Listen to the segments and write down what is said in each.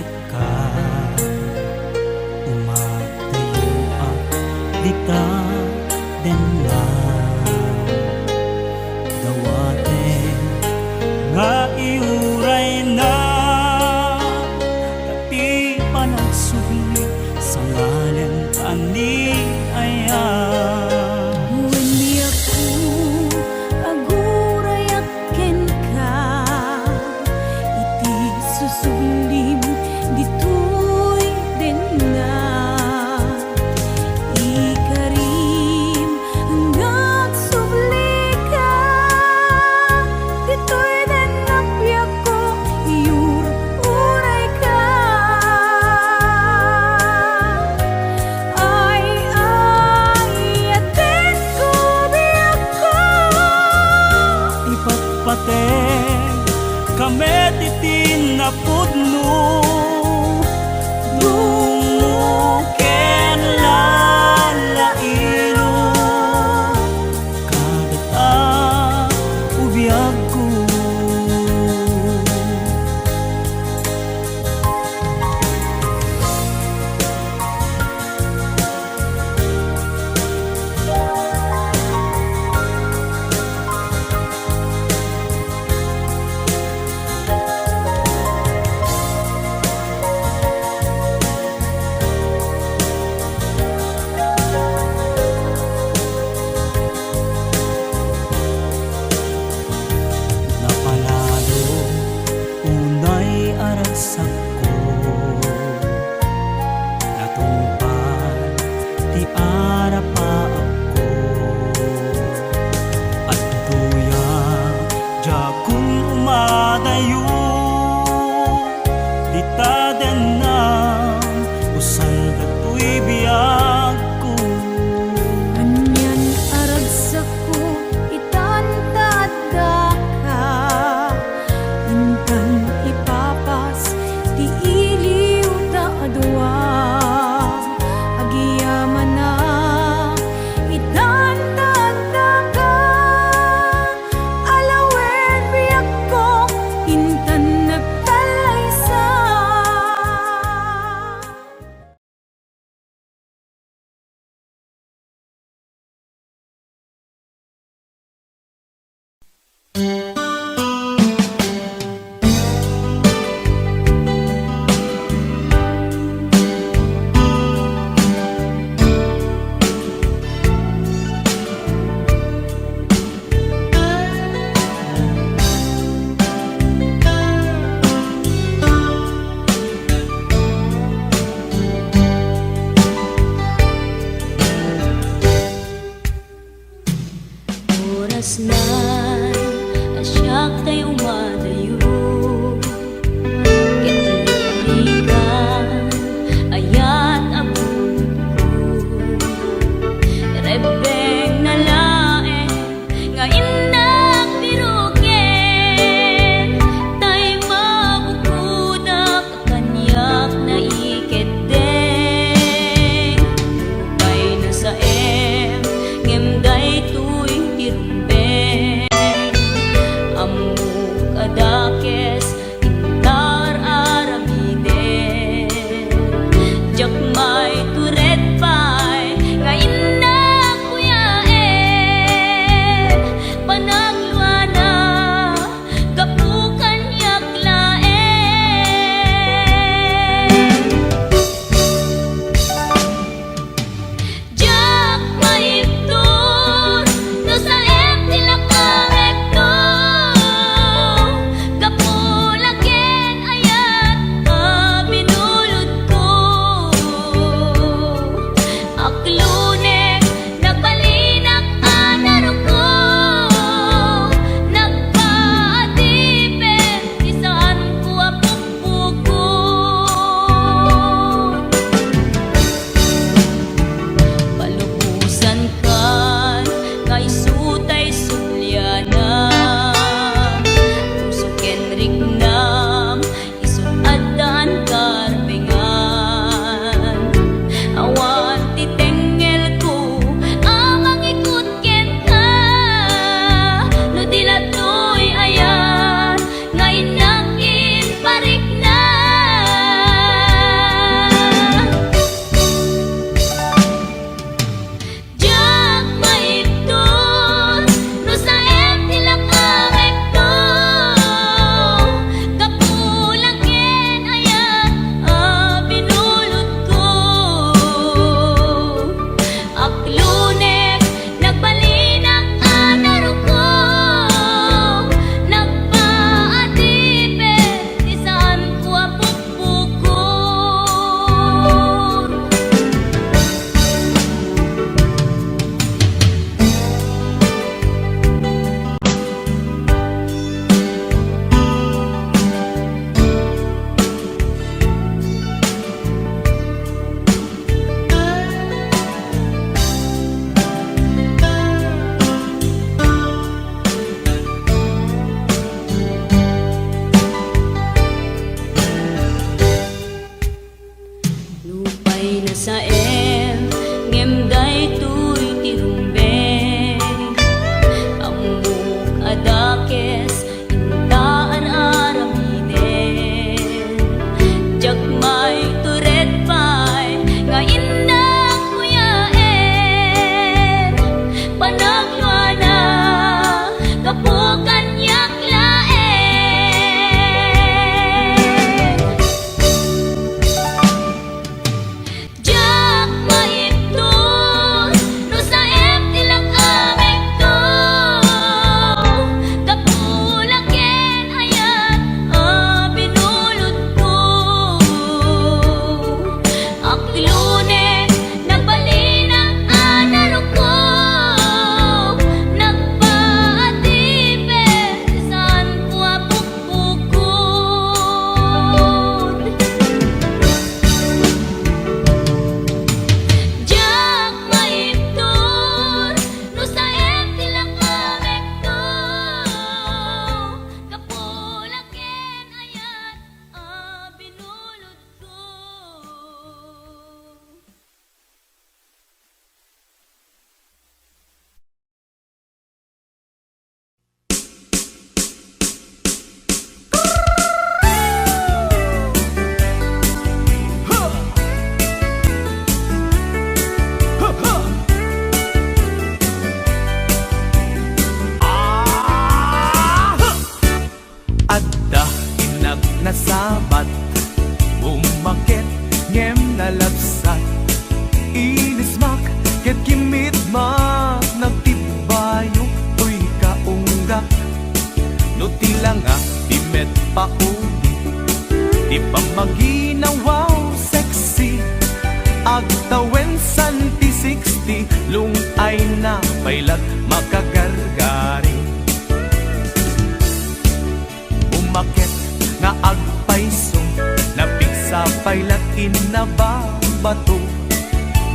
ket ka umatayo at dita denna dawaten nga iuray na dati pa nagsubli sa ngalan ani ayan. saem ngem day tuy tirumben amuk adakes intaan aramiden jagmay turet pay nga inang kuyaen panagluana kapukan yak laen jak maipton no saem tilak amik to kapulaken ayat binulot ko aklunen nagbalinang anaro ko nagpaatipen saan ko apukpukod jak maipton no saem tilak amik to kapulaken ayat binulot ko. Adda inag nasabat umakit ngem nalabsat inismak ket kimidmak nagtibayo uy kaunggak no tilanga di met pauli di pamaginawaw sexy agtawen santi 60 lungay na pailat makagargari umakit nga agpaisong napigsa pailat inababato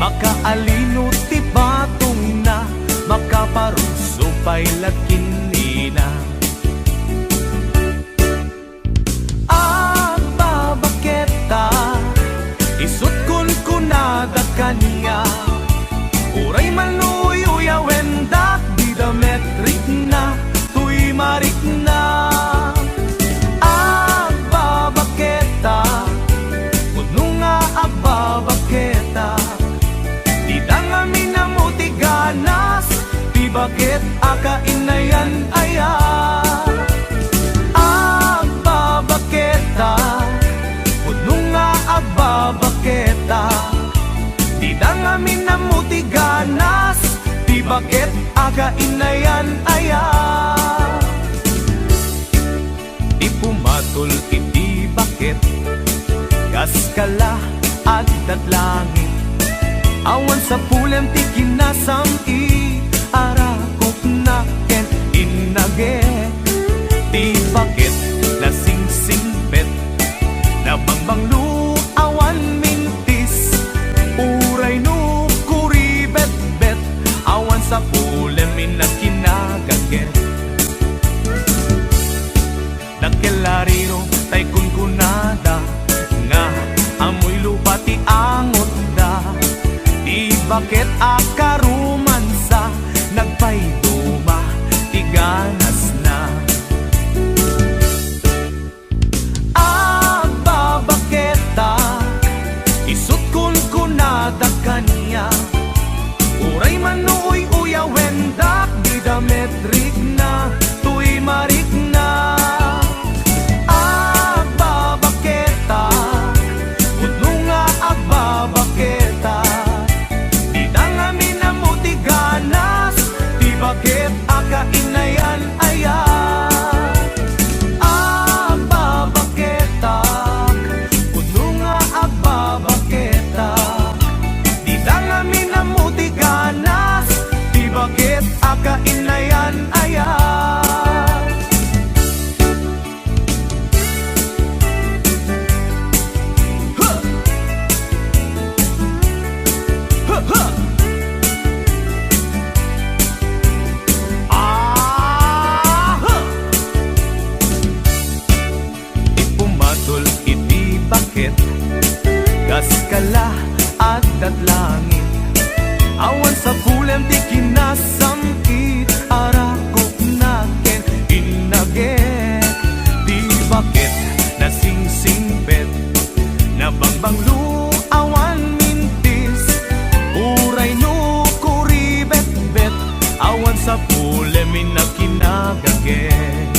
makaalino ti batong na makaparuso pailat kinina agbabaketa isut kun kunada kaniya uray manuyo wendak di dametrik na tuy marik na agbabaketa di dangami na mutiganas di bakit akainayan aya agbabaketa puno nga agbabaketa di dangami na mutiganas di bakit akainayan aya di pumatol iti bakit kaskala agdat langit awan sa pulen ti kinasam arakop na ken inage ti bakit lasing-singpet nabangbanglu awan mintis uray no kuribet-bet awan sa pulen minakinagaget nagkelariro tay kunkunada nga amoy lupati angot da di bakit akarumansa nagpayduma tiganas na agbabaketa isut kun kunada kaniya uray manuoy uyawendak di dametrik na tuy marik na agbabaketa di dangami na mutiganas di bakit akainayan aya agbabaketa puno nga agbabaketa di dangami na mutiganas di bakit akainayan aya kaskala adat langit. Awan sa pulem di kinasamkit, arakok naken inaget. Di bakit nasingsingpet, nabangbang awan mintis, uray no kuribet-bet, awan sa pulem inakinagaget.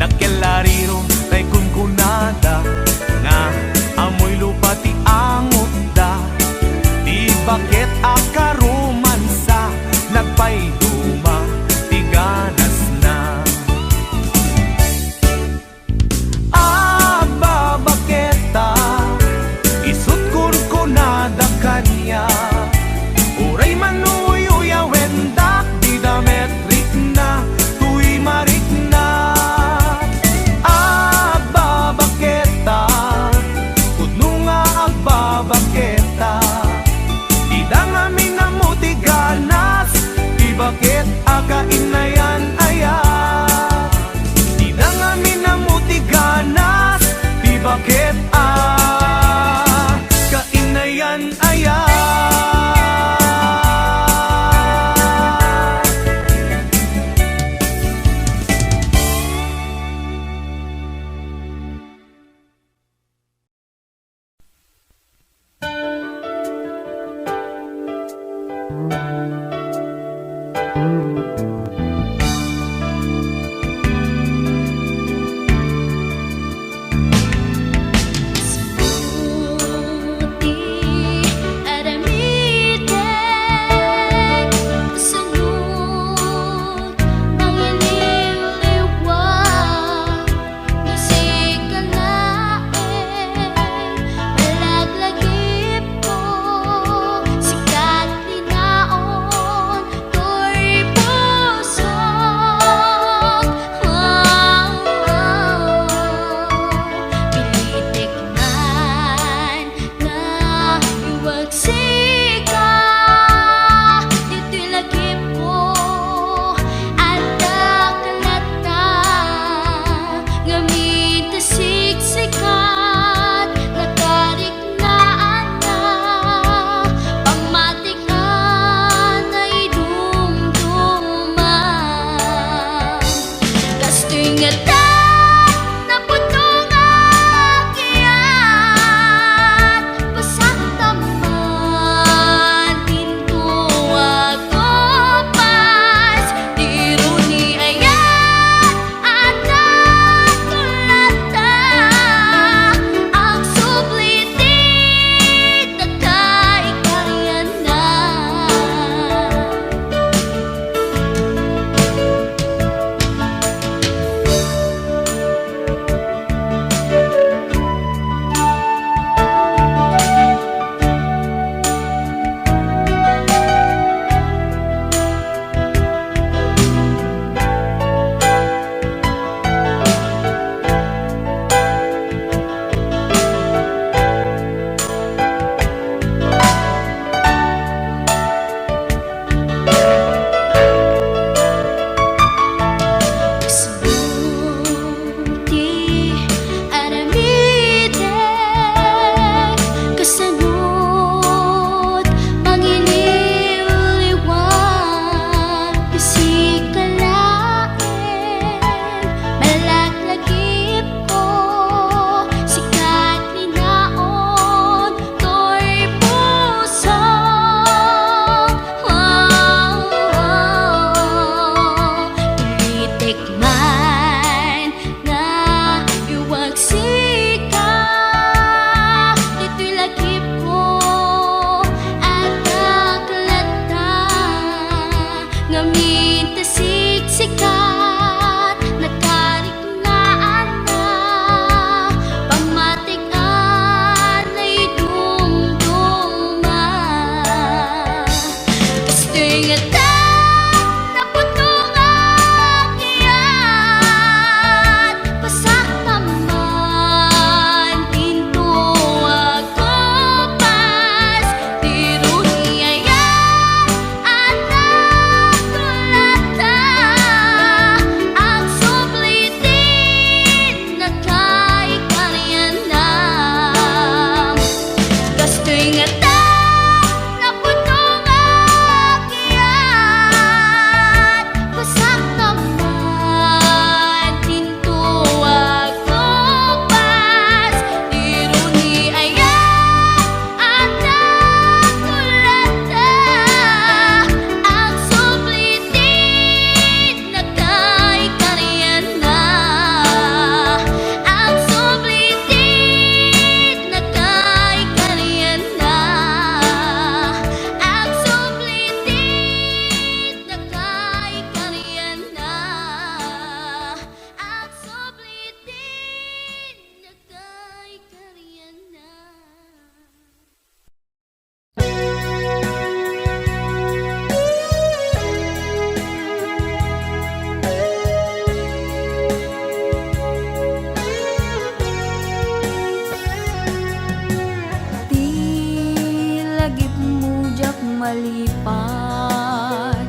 Nakelariro kay kunkunada, nga amoy lupa ti angot da. Di bakit akarumansa, nagpayduma ti ganas na. Aba baketa, isut kunkunada kanya, uray manuyuya wendak, di dametrik na, tuy marik na. Aba baketa, malipat,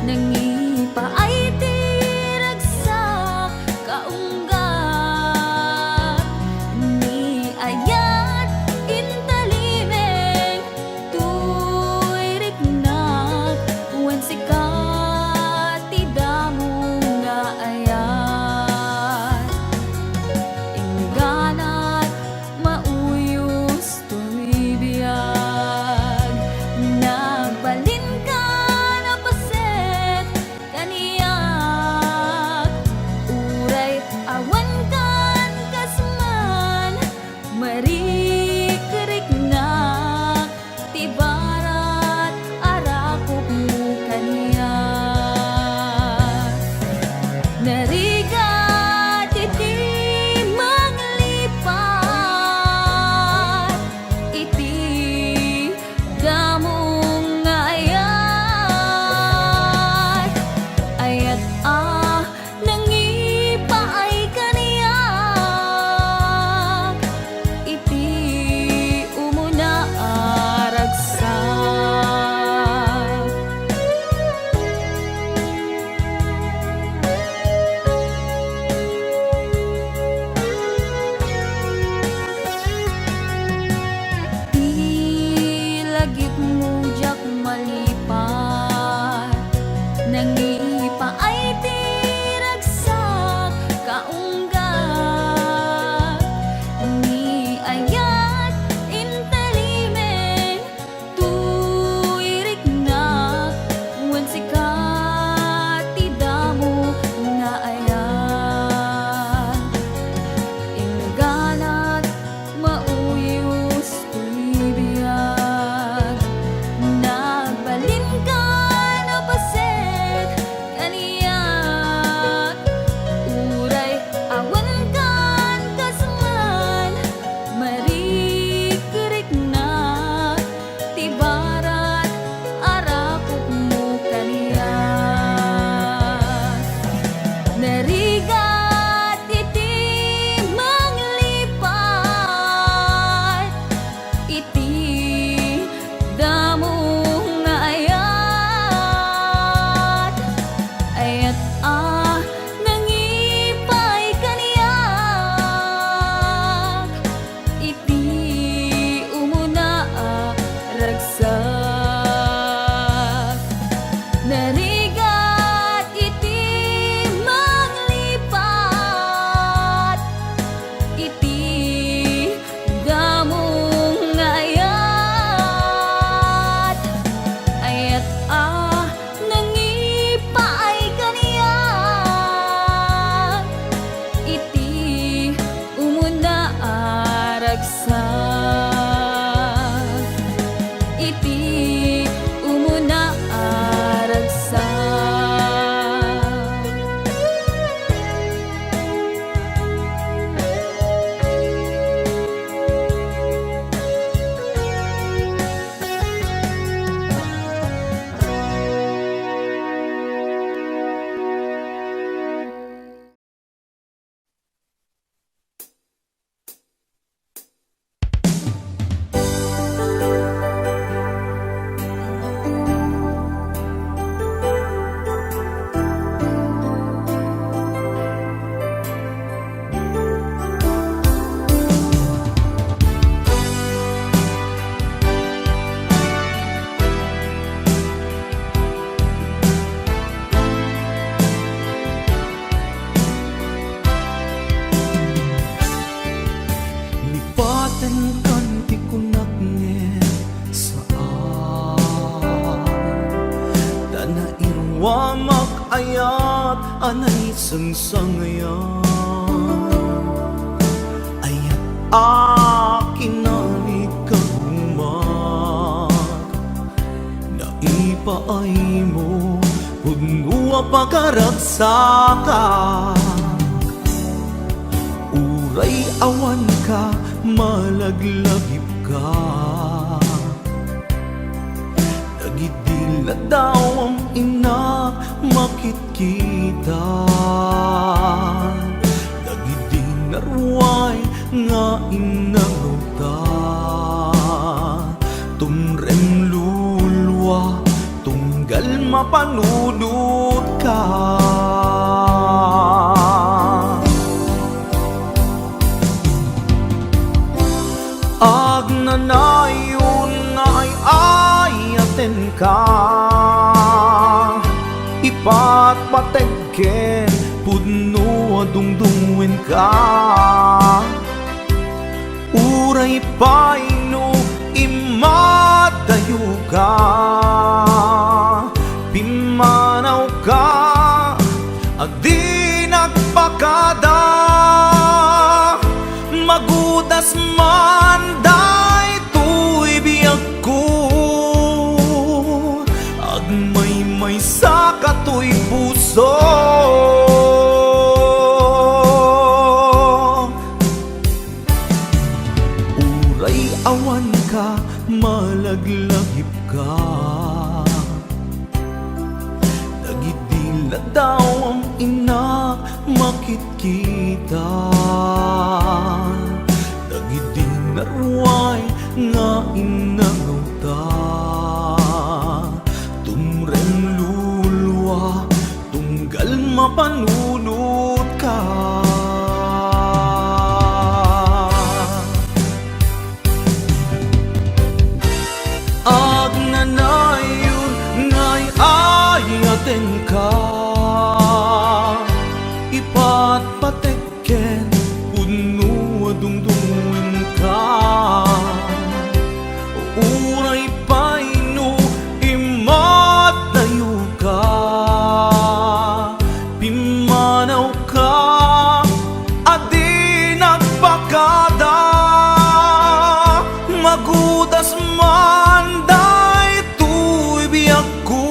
nangipa ay tiragsak kaunggat, ni ayat intalimeng tuy riknak, wen sikat tidamo nga ayat, ingganat mauyos tuy biyag, nagbalin ka na paset kaniyak, uray awan kan kasman, marikiriknak, tibarat arakop mo kaniyak, narigat iti manglipat, iti damong ayat, ayat nangipa ay kaniyak, iti umuna aragsak. Ilagip mo jak malipat, nangipa ay tiragsak kaunggat, ni ayat intalimeng tuy riknak, wen sikat tidamo nga ayat, ingganat mauyos tuy biyag, nagbalin ka na paset kaniyak, uray awan kan kasman, marikiriknak, tibarat arakop mo kaniyak, narigat iti manglipat, iti damong ayat, ayat nangipay kaniyak, iti umuna ragsak, narigat iti manglipat, iti damong ayat, ayat nangipa ay kaniyak, iti umuna aragsak, iti umuna aragsak. Lipatan kan ti kunak saan, dana irwamak ayat anay sangsangayan, ayat akin nani kagumat, naipaay mo pudnua pagkaragsakan, uray awan ka malaglagip ka, nagidila daw ang ina makitkita, nagidinarway nga inangota, tumrem lulwa mapanunod ka. Agnanayon nga ay aten ka, ipatpategken pudno adungdungwen ka. Uray paino imadayo ka, pimanaw ka, adi nagpakada. Magudas man daytoy biyag ko, agmay-may sa katoy puso. Uray awan ka, malaglagip ka, nagidila daw ang ina makitkita. Naruay nga inagaw ta, tumrem lulwa, tunggal mapanunod ka. Agnanayon nga'y ayaten ka, ipatpatekken puno adungdungwen ka. Uray paino imadayo ka, pimanaw ka, adi nagpakada. Magudas man daytoy biyag ko,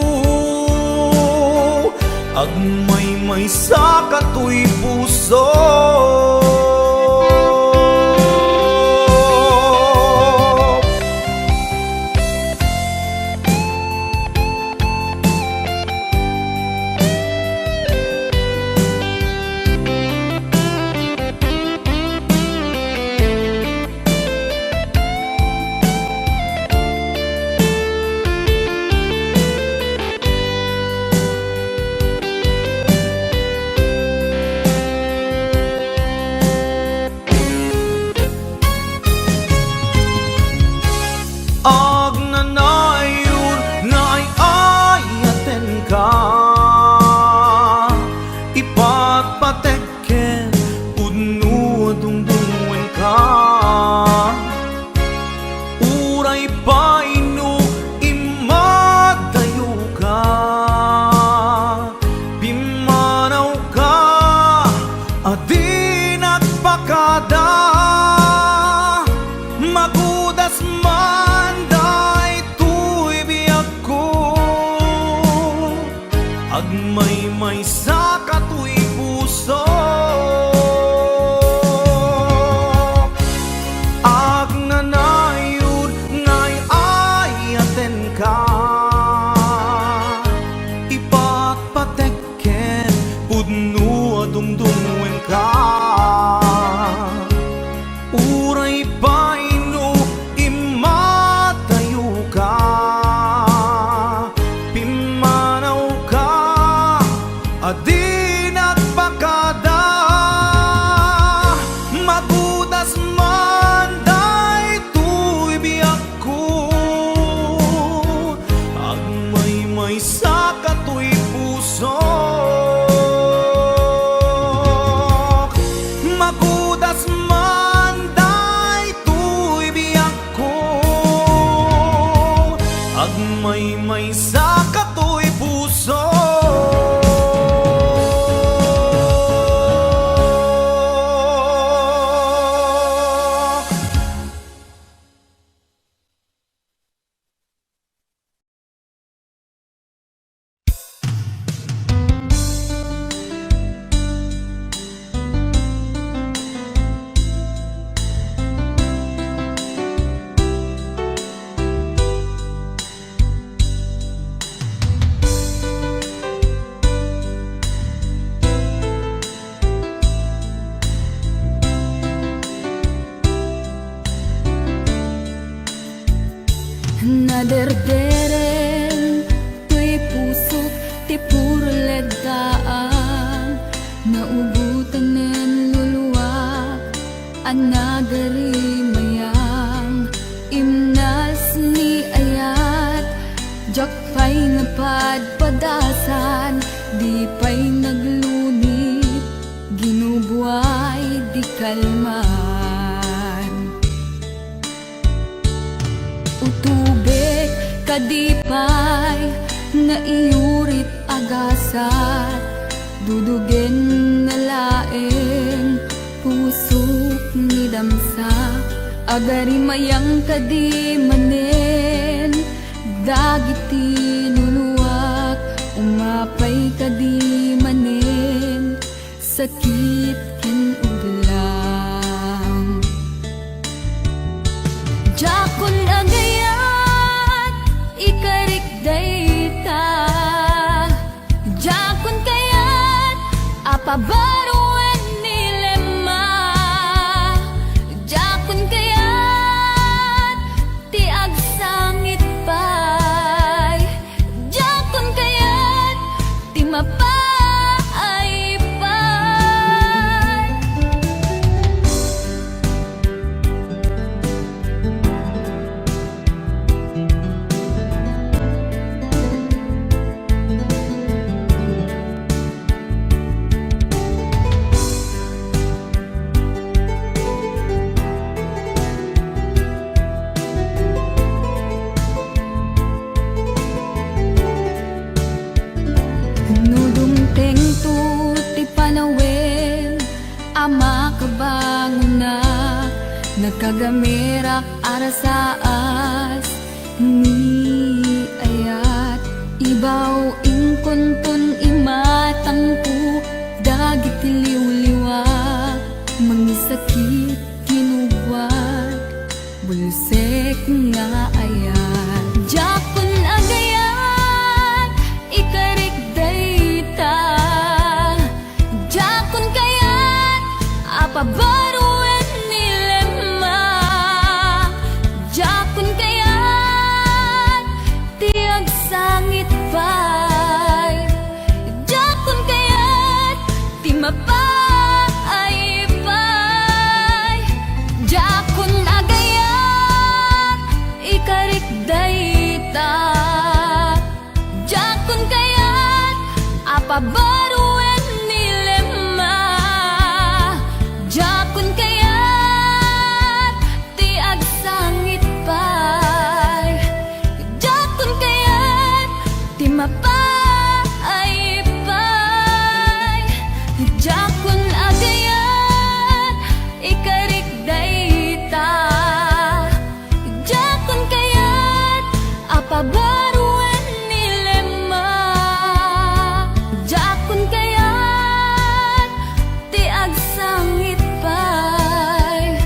agmay-may sa katoy puso. Agnanayon nga'y ayaten ka, ipatpatekken pudno adungdungwen ka. Uray paino imadayo ka, pimanaw ka, adi nagpakada. Magudas man daytoy biyag ko, agmay-may sa katoy puso. Agnanayon nga'y ayaten ka, ipatpatekken pudno adungdungwen ka. Uray paino imadayo ka, pimanaw ka, adi nagpakada. Magudas man daytoy biyag ko, agmay-may sa katoy puso. Magudas man daytoy biyag ko, agmay-may sa katoy puso. Naderderen tuy puso kadasan di pa'y naglunit, ginubuhay di kalman. Utubek kadipay naiurit agasat, dudugen na laeng pusok ni damsa, agari mayang kadi manen, dagiti nuluwak, umapay kadi manen, sakit ken uglang. Jakon agayat, ikarik dayta, jakon kayat, apabaruan nilema, jakon kayat, ti agsangit pay, jakon kayat, ti mapay pay. Nudumteng tu ti panawin, ama kabangunak, nagkagamirak arasaas, ni ayat, ibaw ingkuntun imatangku, dagiti liwliwak, mangisakit kinubwat, bulusek nga ayat. Jakon agayat, ikarik dayta, jakon kayat, apabaruan nilema, jakon kayat, ti agsangit pay, jakon kayat, ti mapay pay. Jakon agayat, ikarik dayta, jakon kayat, apabaruan nilema, jakon kayat, ti agsangit pay, jakon kayat, ti mapay pay. Jakon agayat, ikarik dayta, jakon kayat, apabaruan nilema, jakon kayat, ti agsangit pay,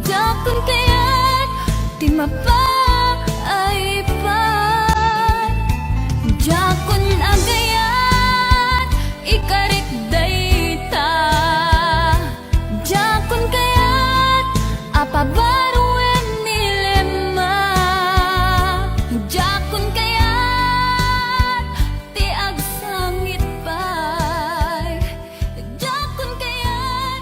jakon kayat, ti mapay pay. Jakon agayat, ikarik dayta, jakon kayat, apabaruan nilema, jakon kayat, ti agsangit pay, jakon kayat,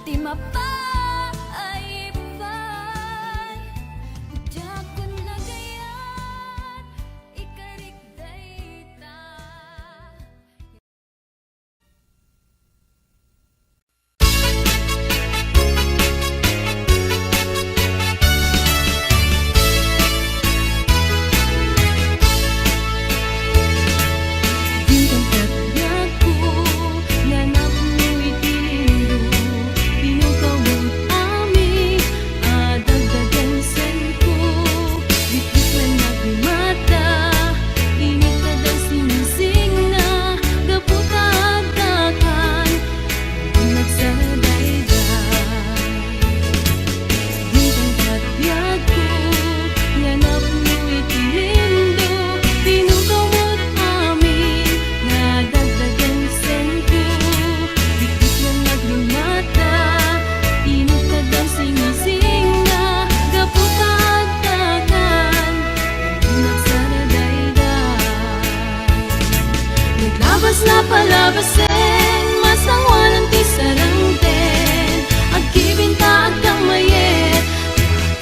ti mapay pay. Jakon agayat, ikarik dayta. Bidang kagyaku, nanap mo'y tinindo, pinukawang amin, adagdagan sa'yo. Bit-bit na nagmata, initadang sinising na, gaputadakan, nagsadayday. Bidang kagyaku, nanap mo'y tinindo, pinukawang amin, nadagdagan sa'yo. Bit-bit na nagmata, initadang sinising na, gaputadakan, nagsadayday. Naglabas na palabasin, masangwanan ti sarangten, agkibinta agkang mayet,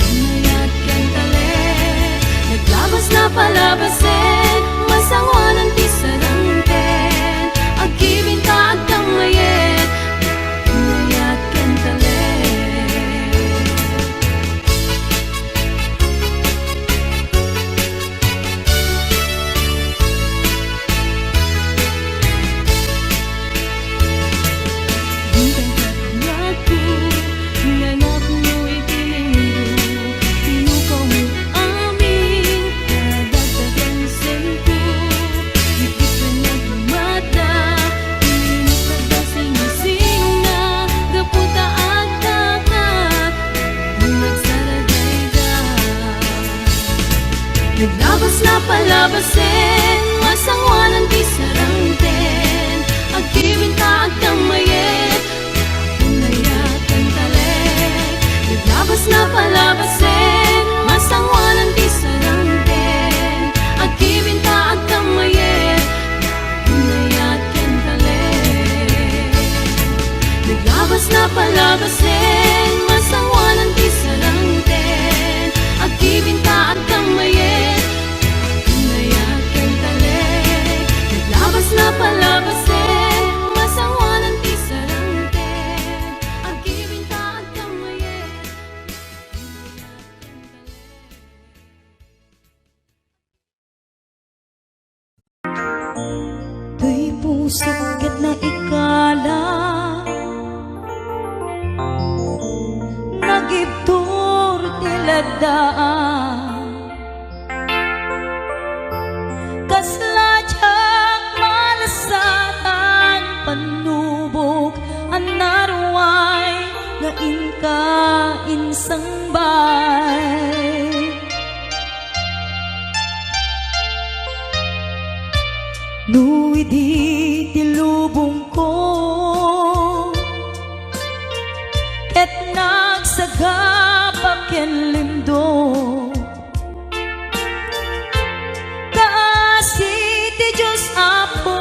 mayat ken talet. Naglabas na palabasin, masangwanan ti sarangten, Naglabas na palabasin, masangwanan di sarangten. Agibinta agkang mayet, unayakan talet. Naglabas na palabasin, masangwanan di sarangten. Agibinta agkang mayet, unayakan talet. Naglabas na palabasin, masangwanan di sarangten. Agibinta agkang mayet, unayakan talet. Naglabas na palabasin, masangwanan di sarangten. Agibinta agkang mayet, unayakan talet. Tuy puso ket na ikala, nagibtur tiladaan. Kasladyak malasatan, panubok anarway, nga inka insang bay. Nuwi di tilubong ko, ket nagsagapa ken lindo. Kaasi ti Diyos Apo,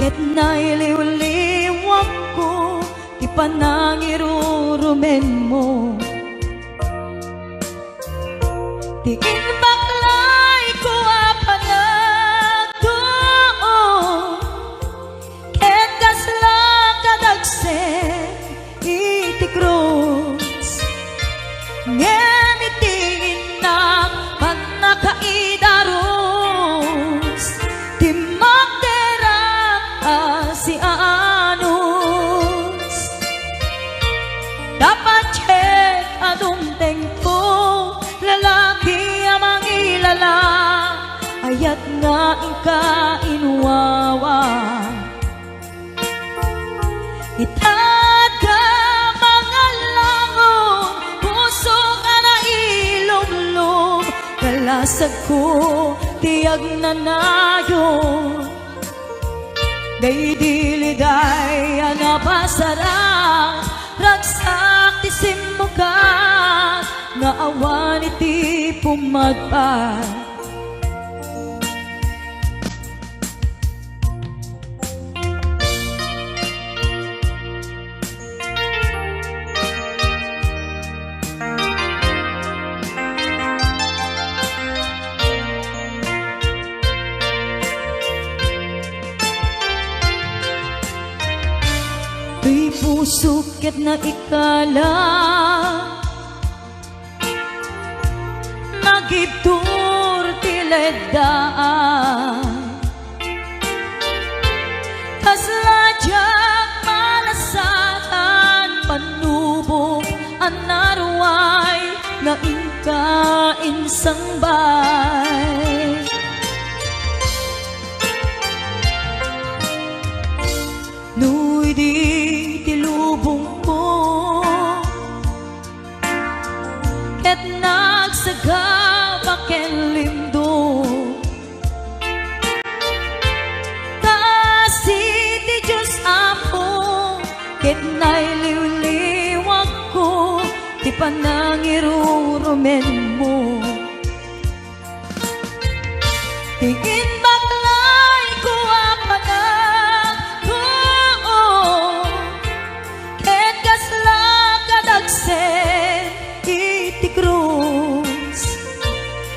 ket nailiw-liwak ko, ti panangirurumen mo. Ti inbaklay ko apanagdo, ket kasla kadagsen iti krus. Ngemitin na panakaidaros, ti magderak si Anos. Dapat check adong tengko, lalaki amang ilala, ayat nga ingka inuwawa. Itaga mga langon, puso ka na ilumlum, kalasag ko tiyag na nayon. Daydiliday anapasarang, ragsak ti simukat, nga awan iti pumagpat. Tuy puso ket na ikala, nagibtur tiledaan. Kasladyak malasatan, panubok anarway, nga inka insang bay. Nuy di tilubong ko, ket nagsagapa ken lindo. Kaasi ti Diyos Apo, ket nailiw-liwak ko, ti panangirurumen mo. Tingin baklay ko apanagdo, ket kasla kadagsen iti krus.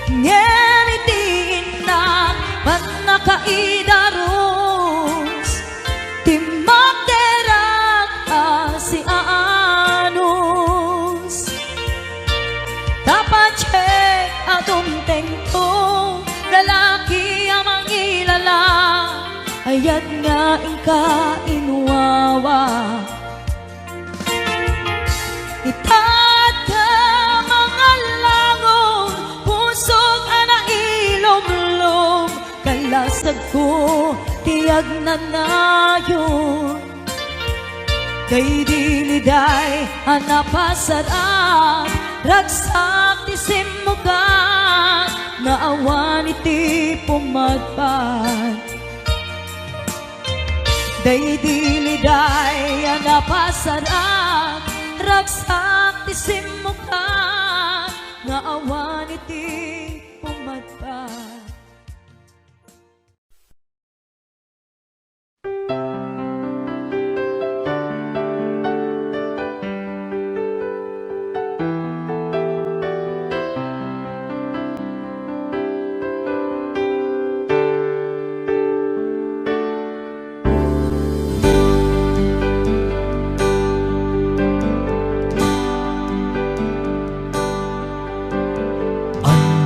Ngelitin na panakaidaros, ti magderak si Anos. Dapat check atong tengko, lalaki amang ilala, ayat nga ingka inuwawa. Itata mga langon, pusog ana ilom-lom, kalasag ko tiyag na nayon. Daydiliday anapasarap, ragsak ti simukat, nga awan iti pumadpad. Daydiliday napasarak, ragsak ti simukan, nga awan iti pumadpad.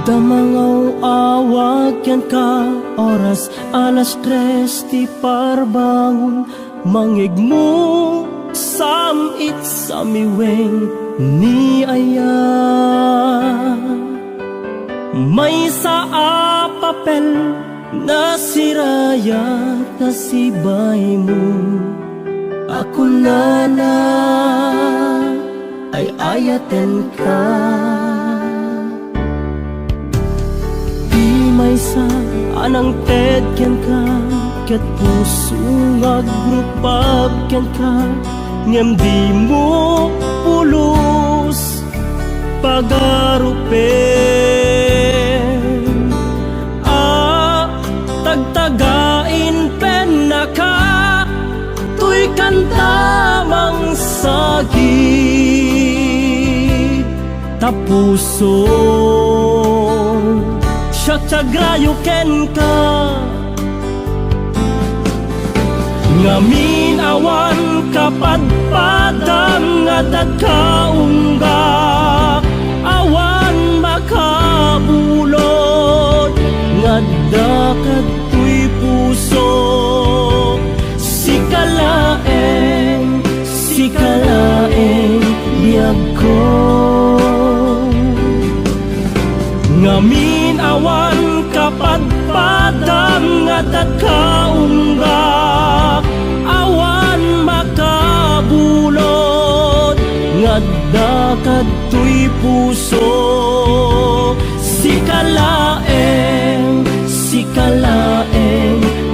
Damangaw awag yan ka, oras alas 3 ti parbangon, mangigmo samit sa miweng ni aya. May sa papel na sirayat na sibay mo, ako na ay ayaten ka. May sa anang tedyan ka, ket puso agrupag ken ka, ngem di mo pulos pagarupen. Tagtagain pen na ka, tuy kantamang sagi tapuso. Siya ken ka, ngamin awan kapadpadang at kaunggak, awan makabulod ngadda katoy puso. Sikalaeng biyag ko, ngamin awan kapadpadang at kaunggak, awan makabulod ngadda katoy puso. Sikalaeng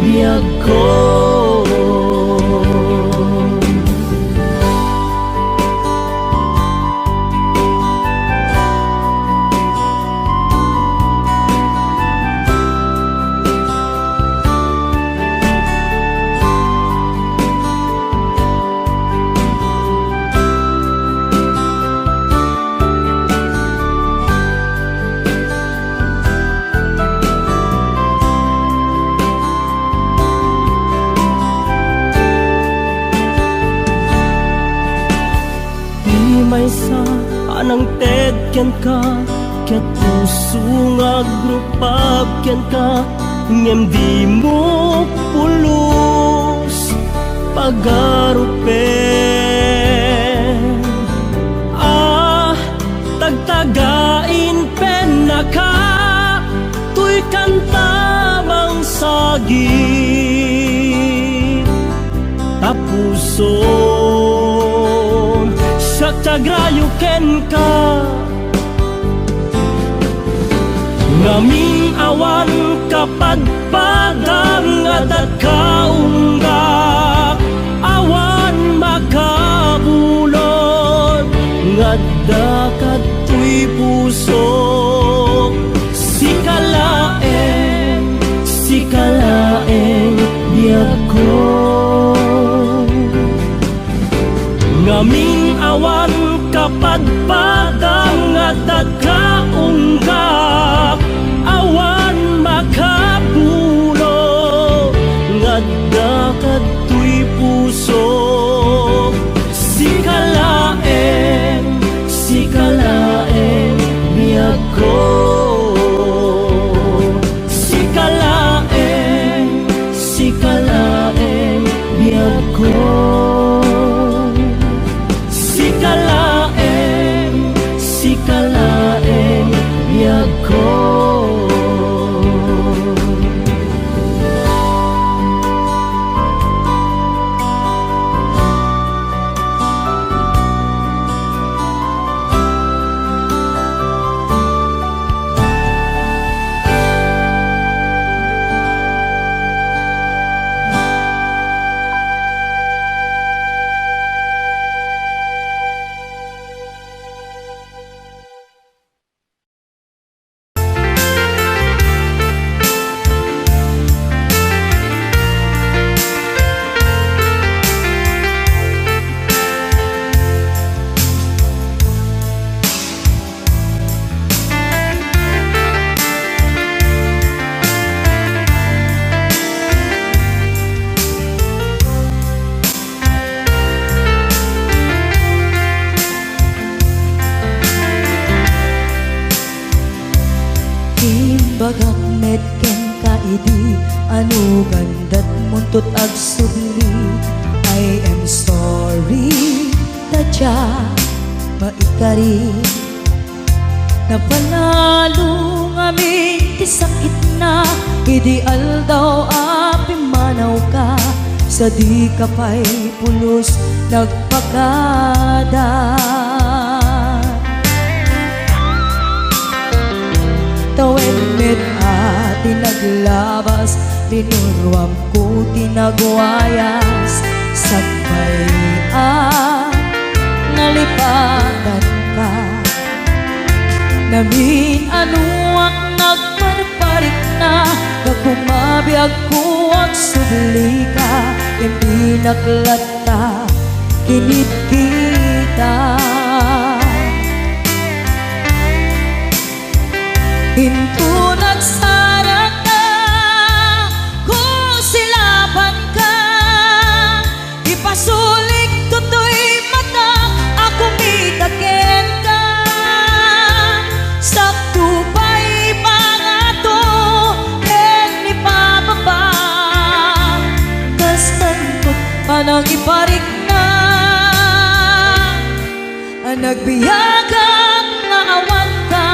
biyag ko. May sa anang tedyan ka, ket puso agrupag ken ka, ngem di mo pulos pagarupen. Tagtagain pen na ka, tuy kantamang sagi tapuso. Sagrayo ken ka, ngamin awan kapadpadang at kaunggak, awan makabulod ngadda katoy puso. Sikalaeng biyag ko, ngamin awan kapadpadang at kaunggak, awan makabulod ngadda katoy puso. Sikalaeng biyag ko. Sikalaeng biyag ko. Sikalaeng biyag ko. Ibagak met ken kaidi anu gandat muntot ag subli. I am sorry tadya maikari napanalo ngamin ti sakit na ideal daw api manaw ka sa di ka pa'y pulos nagpagada. Tawen met ati naglabas tinurwam ko tinagwayas sagbay nalipatan ka namin ano ang nagparparik na nagkumabiyag ko ang subli ka hindi naklata kinit kita. Hinto nagsara ka, kung silaban ka, ipasulik tutoy mata, ako mitakin ka. Sakto pa'y pangato, ken ipababa, kastan ko panang iparik na, nagbiyagang naawan ka.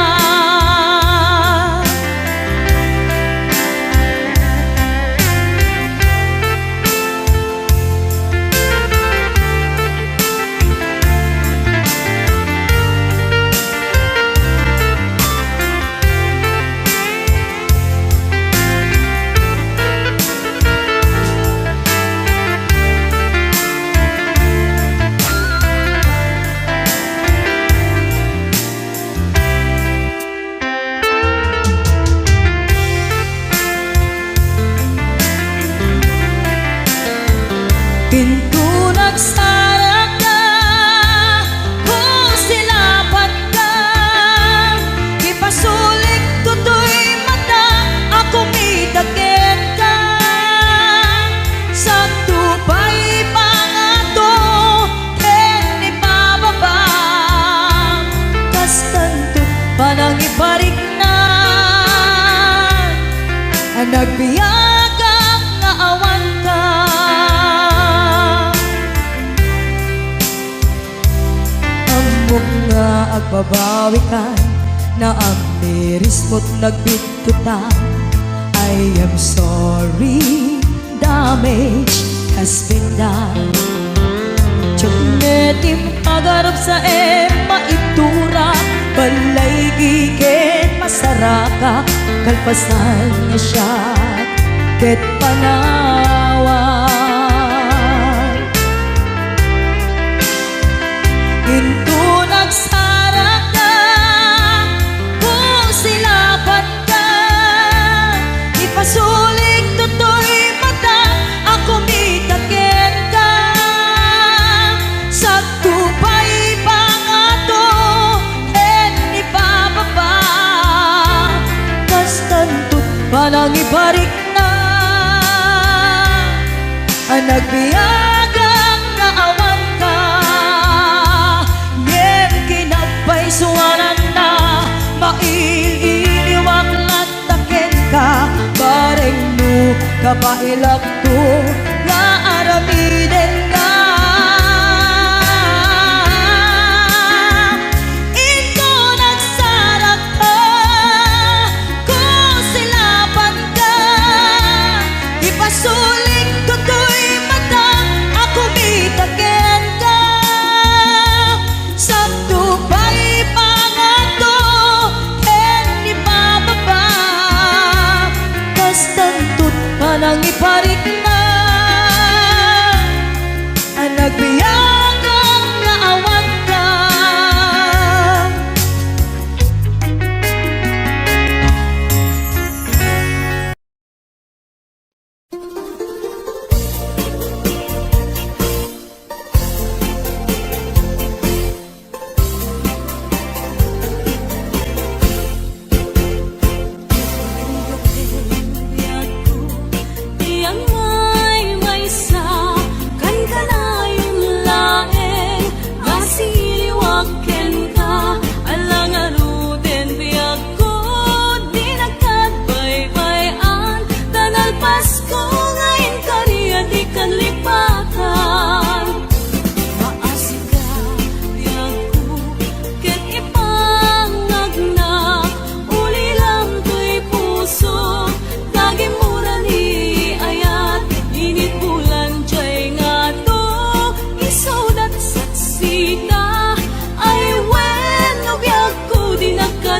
Pinto nagsara ka, kung silaban ka, ipasulik tutoy mata, ako mitakin ka. Sakto pa'y pangato, ken ipababa, kastanto panang iparik na, nagbiyagang naawan ka. Nga agbabawi ka na ang miris mo't nagbitutan. I am sorry, damage has been done. Tsunetim agarap sa maitura, balay giken masaraka, kalpasan niya siya ket panawan. Hinto nagsara ka, kung silaban ka, ipasulik tutoy mata, ako mitakin ka. Sakto pa'y pangato, ken ipababa, kastantot panang ibarik na, nagbiyagang naawan ka. Suwanan na maililiwag latakin ka, bareng mo kapailak to na aramiden ka. Ito nagsarap ka, kung silaban ka, ipasulik tutoy mata, ako mitakin ka. Sakto pa'y pangato, ken ipababa, kastantot panang iparik na,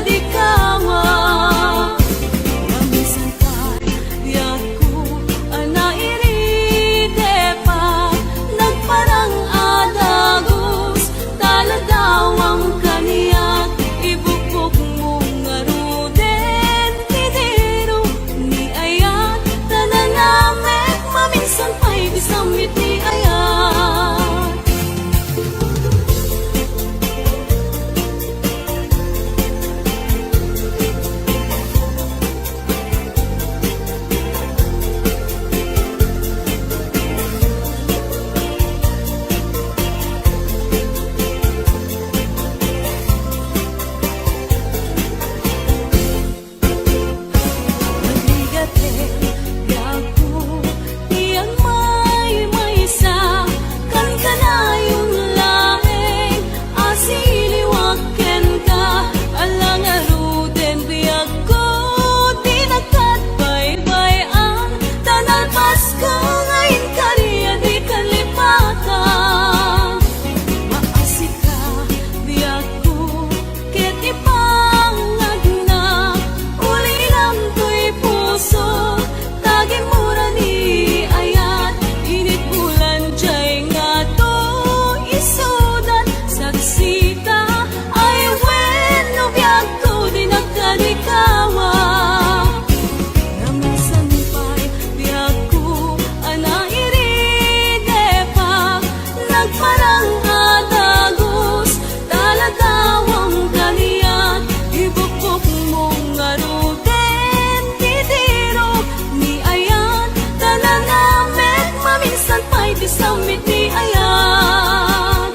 nagkadikawa. Minsan pa biyak ko anairide pa, nagparang adagos taladawang kaniyat, ibukbok mong ngaruden tidero ni ayat, tananamek maminsan pa'y bisamit ni ayat. Samit ni ayat,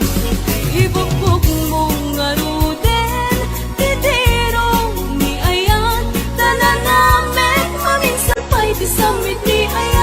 ibukbok mong ngaruden tidero ni ayat, tananamek maminsan pa'y samit ni ayat.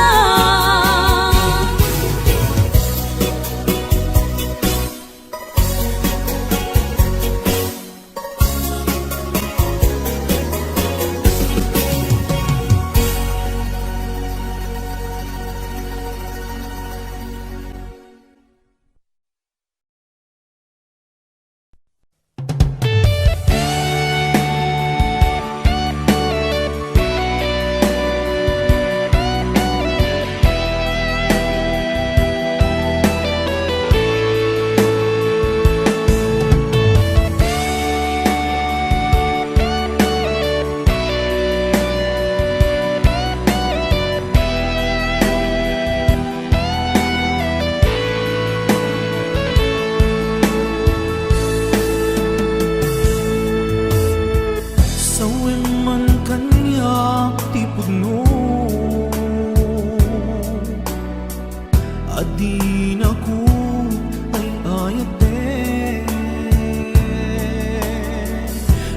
Adin ako ay ayate,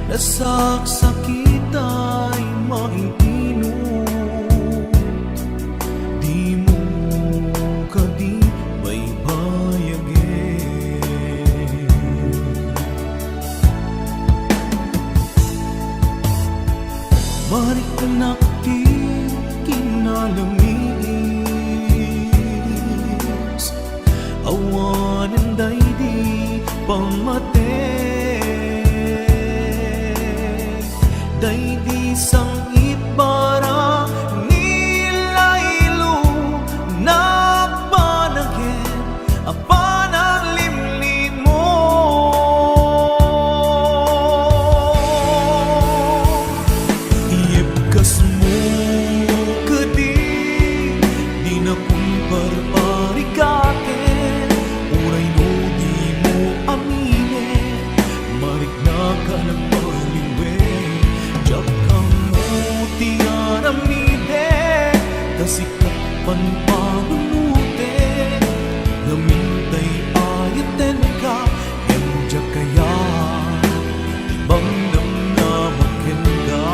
nasaksakit ay maintinot, di mo kadi may bayagin. Marik anak di kinalamis, awanan day di pamate, day di sangit para nilaylo na panagin apan ang limlit mo. Iibkas mo kadi di na kumparparikate, kasikapan pagunute, namintay ayaten ka, emja kaya ibang namnamakin ka.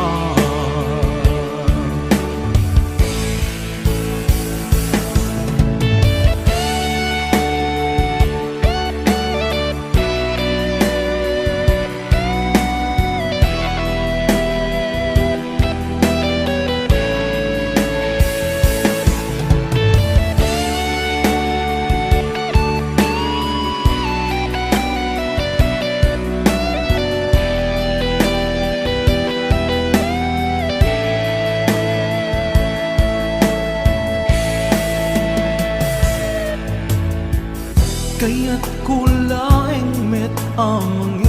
amangin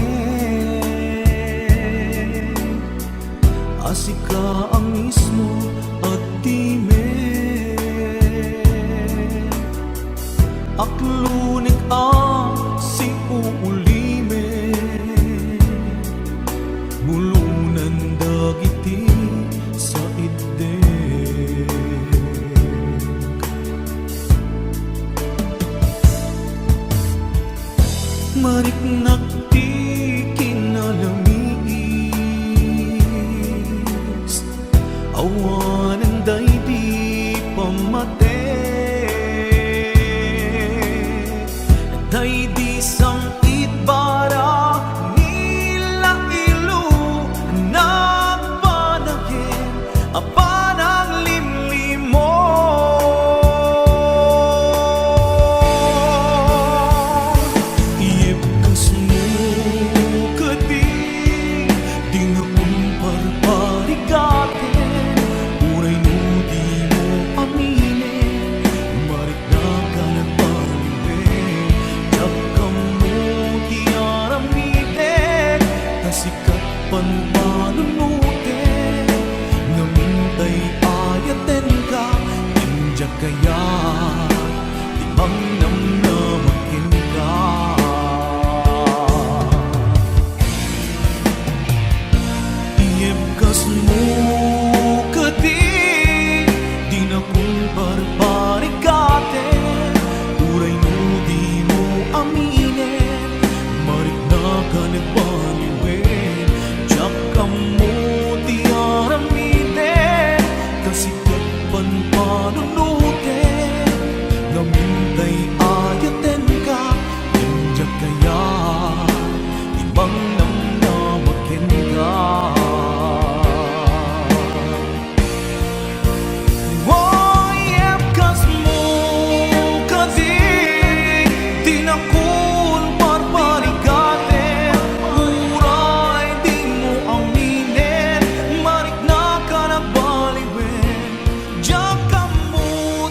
asika ang mismo at time aklunik ang si uulime mulunan dagiti sa ideg mariknak ti kinalamis awanan day di pamate day di sangit bara nila ilu nagpanagin apanang limlimo iyepkas mo kadi di nga parparigatin uray no di mo aminin marik na ka nagpaliwin jakam mo di aramiden kasikat panpanunutin ngamintay ayaten ka injak kaya di bang namnamakin ka iyepkas mo kadi di na kung barbarikaten uray no di mo aminin marik na ka nagpaliwin jakam mo di aramiden kasikat panpanunutin ngamintay ayaten ka injak kaya ibang namnamakin ka iyepkas mo kadi di na kun barbarikaten uray di mo aminin marik na ka nagbaliwin jakam mo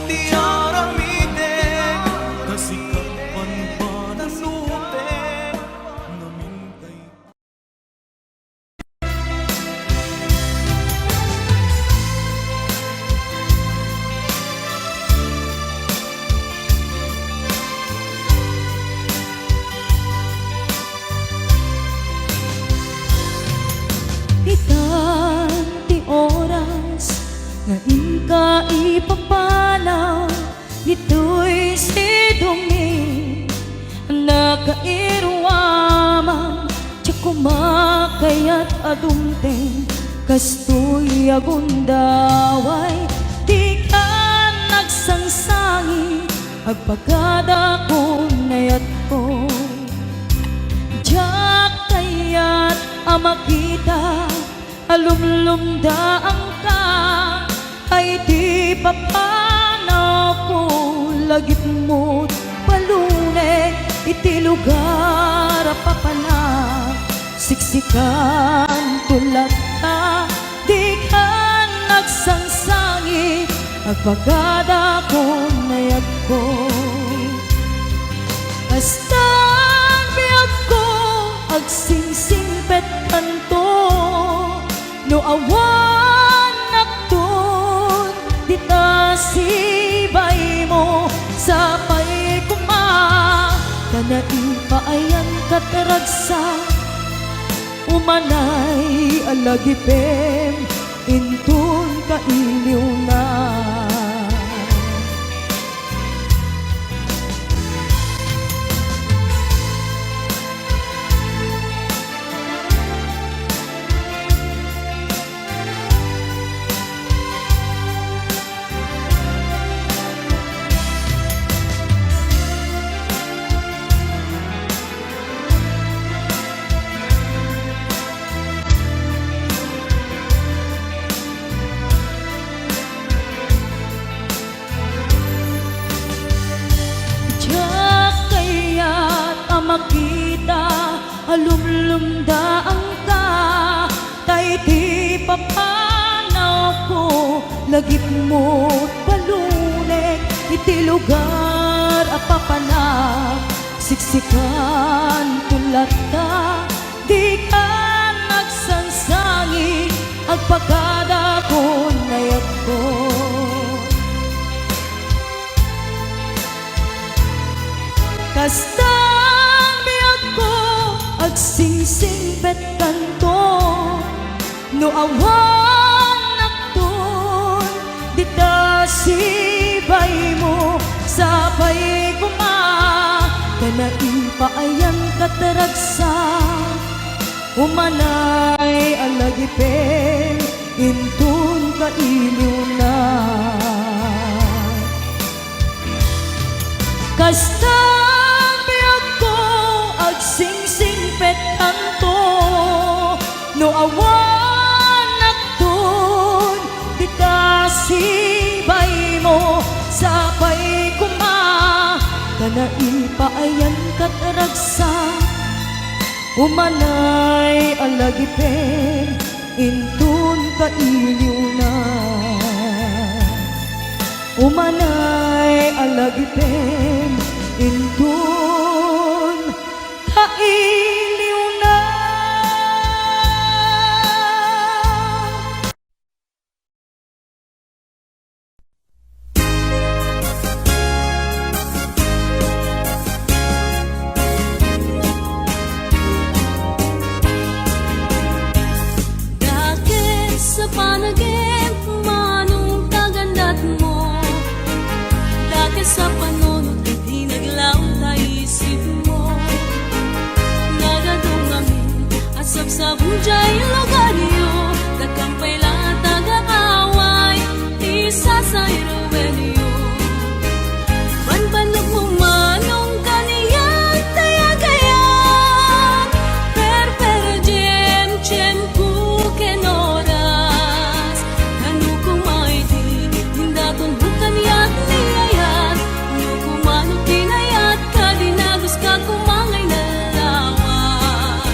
di aramiden kasikat panpanunutin ngamintay Itan ti oras nga inka ipapanaw ito'y sidongin nakairwamang tiyak kumakayat adumteng kastoy agundaway di ka nagsangsangi agpagada ko nayat ko diyak kayat amakita alumlumdaan ka ay di papanaw ko lagit mo't palune iti lugar papanak siksikan tulad ka di ka nagsangsangi agpagada ko nayag ko basta biyag ko agsingsingpet kanto no awan naktun dita sibay mo sa pay kuma kana ipaayan kataragsa umanay alagipem intun kailiw na makita alumlumdaan ka tay di papanaw ko lagip mo't palunek iti lugar apapanak siksik sikan tulat ka, di ka nagsansangi, agpagkadakon nayag ko. Kastang biyag ko, agsingsing bet kanto, no awan nakton, dita sibay mo, sabay kuma, kanain paayan kataragsa, umanay alagipen, intun ka iliw na. Kastang biyag ko, agsingsing pet kanto, no awan nakton, di ka sibay mo, sabay kuma, kanain paayan kataragsa, umanay alagipen, intun ka iliw na. Umanay alagipen, intun ka iliw na. Dahil sa panaginip, manong kagandat mo, dahil sa panunod, di naglaw na isip mo. Nagadungangin, asap sa bunjay lugar niyo, nagkampay lahat nag-aaway, isa sa iruwelyo. Banbanog mo manong kaniyan, tayagayan, jem, tiyempo, kenoras, kanu kumaiti, hindaton bukan yak niyayat, nu kumano tinayat, kadinagos ka kumangay na lawan.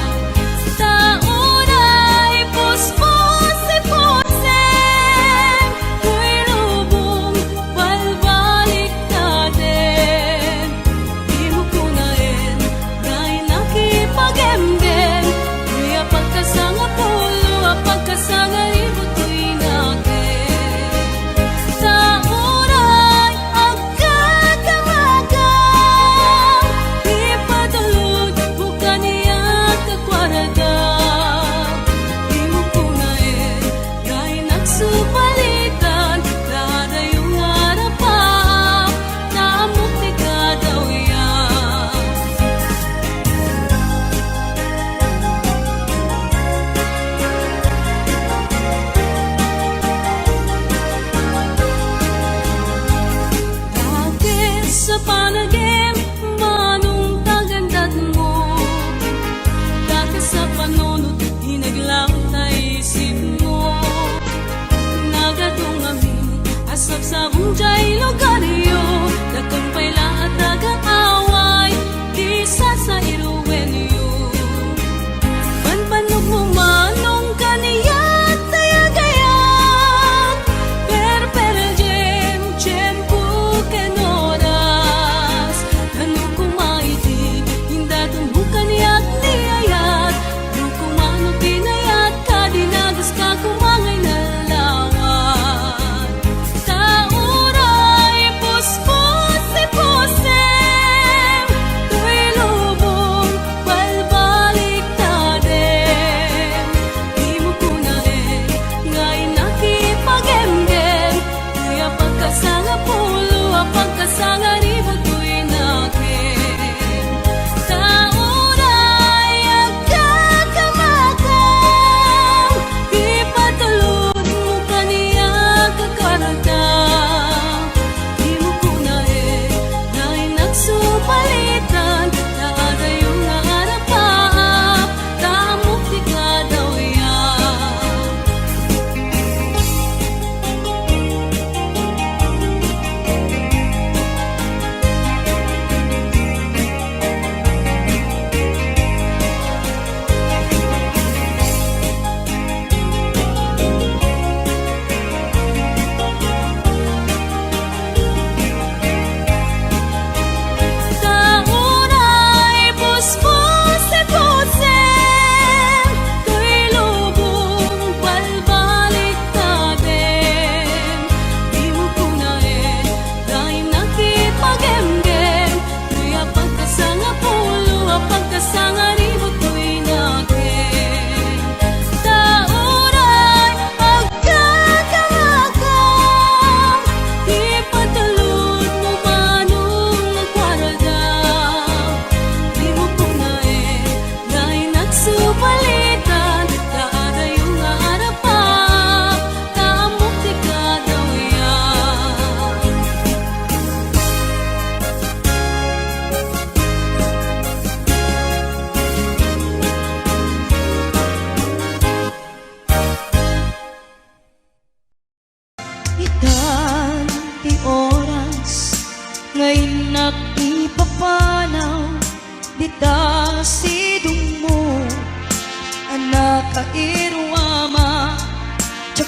Taunay, puspos, iposen, ku'y lubong, balbalik natin. Di mo kunain, dahil nakipagemgem, kuya pagkasanga pulo, pagkasanga ibutoy natin. Taunay, agkatamagang, ipatulog, bukan iyak kakwaragang. Di mo kunain, dahil nagsupalitan, dadayong harapan, naamok ni kadaw yan. Dahil sa panagim, manong kagandat mo, dahil sa panunod, hinaglaw na isip mo. Nagadungangin, asap sa bunjay lugaryo, nagkampay lahat nag-aaway, isa sa iruwelyo. Banbanog mo manong kaniyan, tayagayan, jem, tiyempo, kenoras, kanu kumaiti, hindaton bukan yak niyayat, nu kumano tinayat, kadinagos ka kumangay na lawan. Taunay,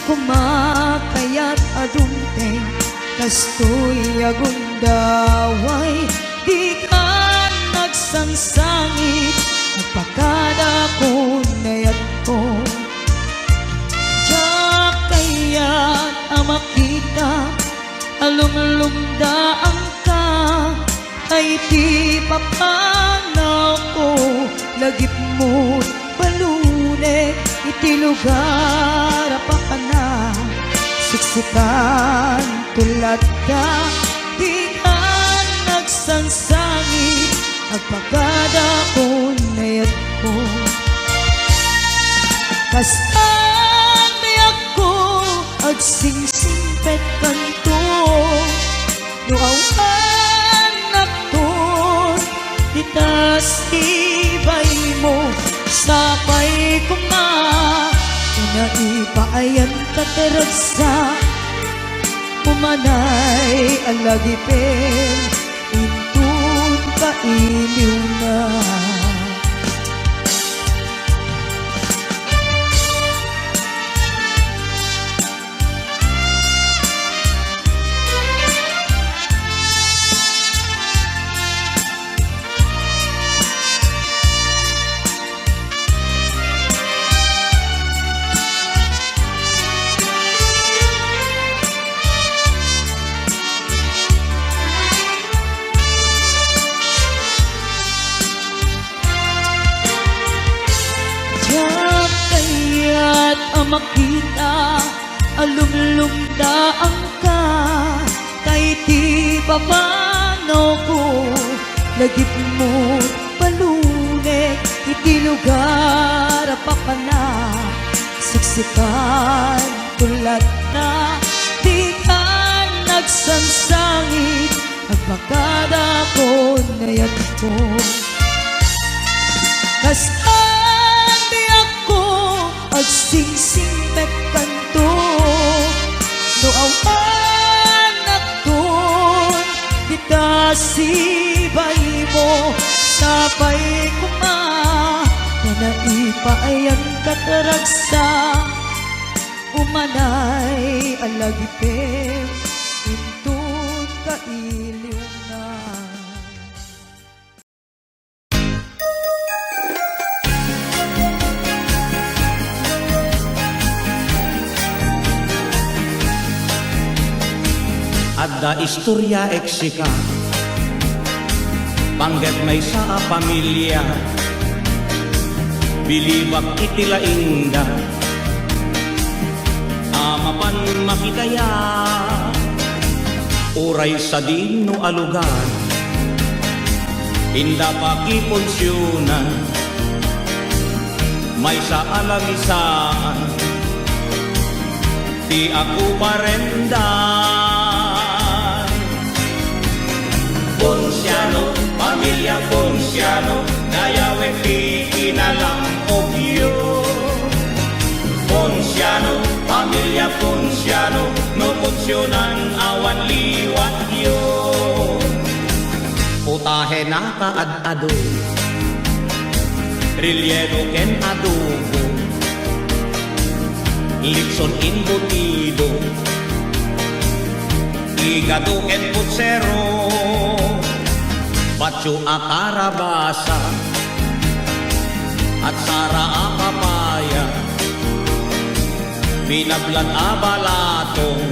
kumakayat adunteng kastoy agundaway di ka nagsangsangit agpakada ko nayat ko Diyak kayat ang makita alumlumdaan ka ay di papanaw ko lagip mo balunek iti lugar pa ka na siksikan tulad ka di ka nagsangsangit agpagada ko nayat ko kastan mayak ko agsingsingpet kanto nuawan nakton itas ibay mo sapay kuma Inaipayan kateragsa Pumanay alagipin Intun kailiw na makita alumlumdaan ka kay di papano ko lagip mo palunek iti lugar pa ka na siksikan tulad na di ka nagsansangit agpakada ko nayat ko kastan di ako agsingsingpet kanto Nuawan nakton kita sibay mo Sapay kuma Nanaipayan kataragsa Umanay alagipin Intun kailiw na Adda istorya eksika Pangget may sa pamilya Bilibak itila inda Amapan makitaya Uray sa dino alugan Inda pa kiponsyunan May sa alamisaan Di ako parendan Ponsiano, pamilya Ponsiano, dayawe ikinalang obyo. Ponsiano, pamilya Ponsiano, no punsyonan awan liwat yo. Putahe na kaad-ado, rilyero ken adobo, Lipson embutido, hígado ken putsero. Pacho a karabasa at sara a papaya binablan a balatong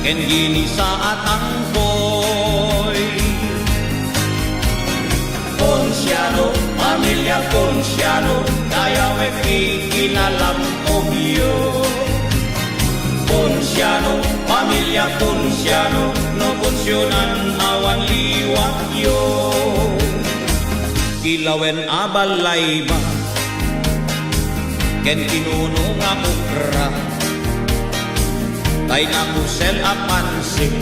ken ginisa at angkoy Ponsiano, pamilya Ponsiano dayawe ikinalang obyo Ponsiano, pamilya Ponsiano, no punsyonan awan liwat yo. Kilawen abalay ba, ken kinuno nga ukra, tay na kusel apansin,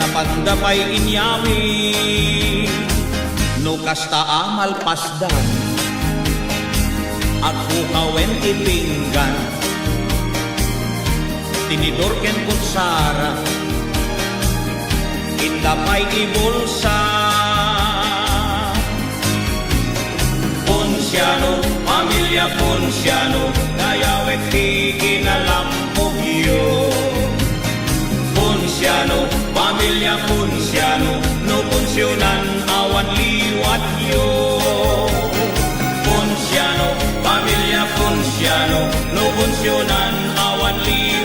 napandapay inyami, no kasta amal pasdan, at hukawen ipinggan, tinidor ken kutsara indapay ibulsa Ponsiano, pamilya Pamilya Ponciano, dayawet di kinalampog yun. Ponciano, Pamilya Ponciano, no punsyonan awan liwat yun. Ponciano, Pamilya Ponciano, no punsyonan awan liwat